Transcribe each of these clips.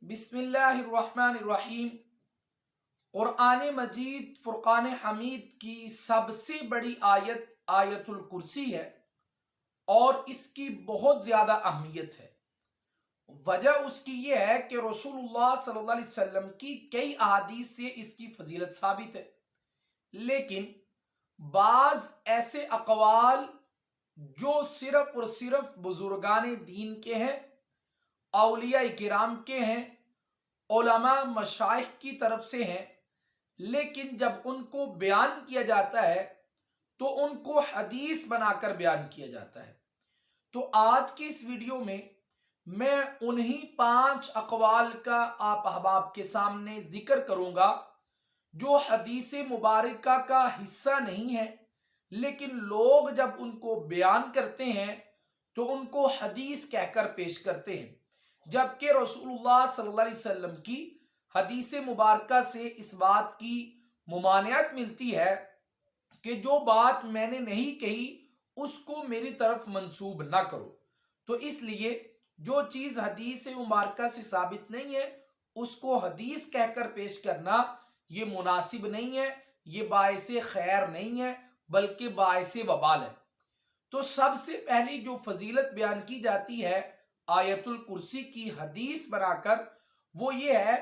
بسم اللہ الرحمن الرحیم۔ قرآن مجید فرقان حمید کی سب سے بڑی آیت آیت الکرسی ہے اور اس کی بہت زیادہ اہمیت ہے۔ وجہ اس کی یہ ہے کہ رسول اللہ صلی اللہ علیہ وسلم کی کئی احادیث سے اس کی فضیلت ثابت ہے، لیکن بعض ایسے اقوال جو صرف اور صرف بزرگان دین کے ہیں، اولیاء کرام کے ہیں، علماء مشائخ کی طرف سے ہیں، لیکن جب ان کو بیان کیا جاتا ہے تو ان کو حدیث بنا کر بیان کیا جاتا ہے۔ تو آج کی اس ویڈیو میں میں انہی 5 اقوال کا آپ احباب کے سامنے ذکر کروں گا جو حدیث مبارکہ کا حصہ نہیں ہے، لیکن لوگ جب ان کو بیان کرتے ہیں تو ان کو حدیث کہہ کر پیش کرتے ہیں، جبکہ رسول اللہ صلی اللہ علیہ وسلم کی حدیث مبارکہ سے اس بات کی ممانعت ملتی ہے کہ جو بات میں نے نہیں کہی اس کو میری طرف منسوب نہ کرو۔ تو اس لیے جو چیز حدیث مبارکہ سے ثابت نہیں ہے اس کو حدیث کہہ کر پیش کرنا یہ مناسب نہیں ہے، یہ باعث خیر نہیں ہے بلکہ باعث وبال ہے۔ تو سب سے پہلی جو فضیلت بیان کی جاتی ہے آیت الکرسی کی حدیث بنا کر، وہ یہ ہے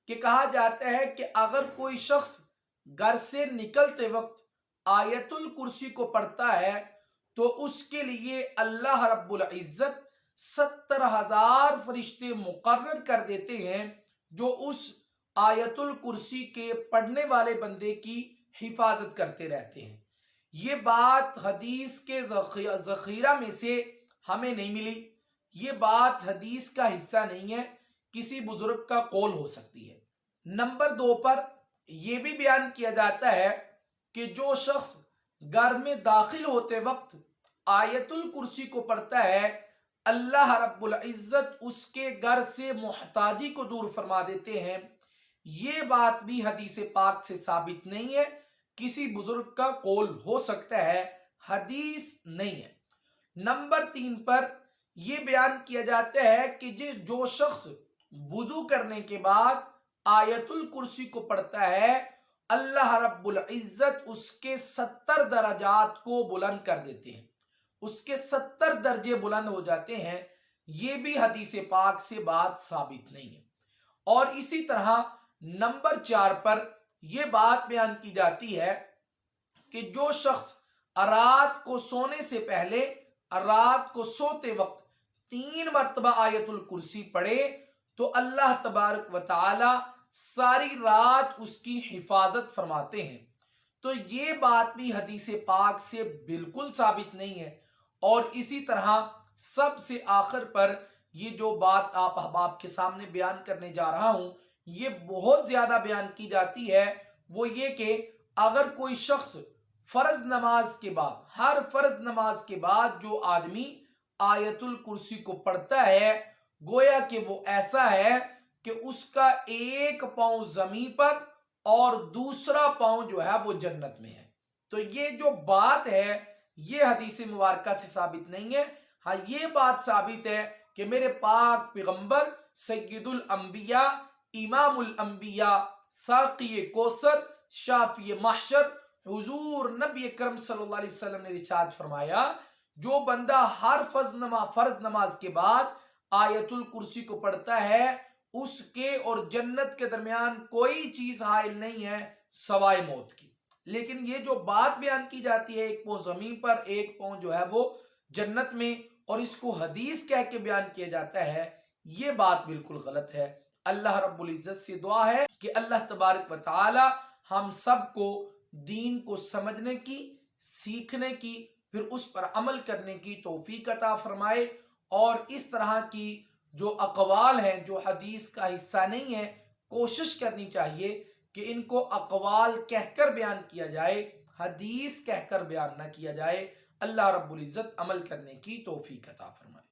کہ کہا جاتا ہے کہ اگر کوئی شخص گھر سے نکلتے وقت آیت الکرسی کو پڑھتا ہے تو اس کے لیے اللہ رب العزت 70,000 فرشتے مقرر کر دیتے ہیں جو اس آیت الکرسی کے پڑھنے والے بندے کی حفاظت کرتے رہتے ہیں۔ یہ بات حدیث کے ذخیرہ میں سے ہمیں نہیں ملی، یہ بات حدیث کا حصہ نہیں ہے، کسی بزرگ کا قول ہو سکتی ہے۔ نمبر 2 پر یہ بھی بیان کیا جاتا ہے کہ جو شخص گھر میں داخل ہوتے وقت آیت الکرسی کو پڑھتا ہے اللہ رب العزت اس کے گھر سے محتاجی کو دور فرما دیتے ہیں۔ یہ بات بھی حدیث پاک سے ثابت نہیں ہے، کسی بزرگ کا قول ہو سکتا ہے، حدیث نہیں ہے۔ نمبر 3 پر یہ بیان کیا جاتا ہے کہ جو شخص وضو کرنے کے بعد آیت الکرسی کو پڑھتا ہے اللہ رب العزت اس کے 70 درجات کو بلند کر دیتے ہیں، اس کے 70 درجے بلند ہو جاتے ہیں۔ یہ بھی حدیث پاک سے بات ثابت نہیں ہے۔ اور اسی طرح نمبر 4 پر یہ بات بیان کی جاتی ہے کہ جو شخص رات کو سونے سے پہلے رات کو سوتے وقت 3 مرتبہ آیت الکرسی پڑھے تو اللہ تبارک و تعالی ساری رات اس کی حفاظت فرماتے ہیں۔ تو یہ بات بھی حدیث پاک سے بالکل ثابت نہیں ہے۔ اور اسی طرح سب سے آخر پر یہ جو بات آپ احباب کے سامنے بیان کرنے جا رہا ہوں یہ بہت زیادہ بیان کی جاتی ہے، وہ یہ کہ اگر کوئی شخص فرض نماز کے بعد ہر فرض نماز کے بعد جو آدمی آیت الکرسی کو پڑھتا ہے گویا کہ وہ ایسا ہے کہ اس کا ایک پاؤں زمین پر اور دوسرا پاؤں جو ہے وہ جنت میں ہے۔ تو یہ جو بات ہے یہ حدیث مبارکہ سے ثابت نہیں ہے۔ ہاں یہ بات ثابت ہے کہ میرے پاک پیغمبر سید الانبیاء امام الانبیاء ساقی کوثر شافی محشر حضور نبی اکرم صلی اللہ علیہ وسلم نے ارشاد فرمایا جو بندہ ہر فرض نماز کے بعد آیت الکرسی کو پڑھتا ہے اس کے اور جنت کے درمیان کوئی چیز حائل نہیں ہے سوائے موت کی۔ لیکن یہ جو بات بیان کی جاتی ہے ایک پاؤں زمین پر ایک پاؤں جو ہے وہ جنت میں، اور اس کو حدیث کہہ کے بیان کیا جاتا ہے، یہ بات بالکل غلط ہے۔ اللہ رب العزت سے دعا ہے کہ اللہ تبارک و تعالی ہم سب کو دین کو سمجھنے کی، سیکھنے کی، پھر اس پر عمل کرنے کی توفیق عطا فرمائے، اور اس طرح کی جو اقوال ہیں جو حدیث کا حصہ نہیں ہے کوشش کرنی چاہیے کہ ان کو اقوال کہہ کر بیان کیا جائے، حدیث کہہ کر بیان نہ کیا جائے۔ اللہ رب العزت عمل کرنے کی توفیق عطا فرمائے۔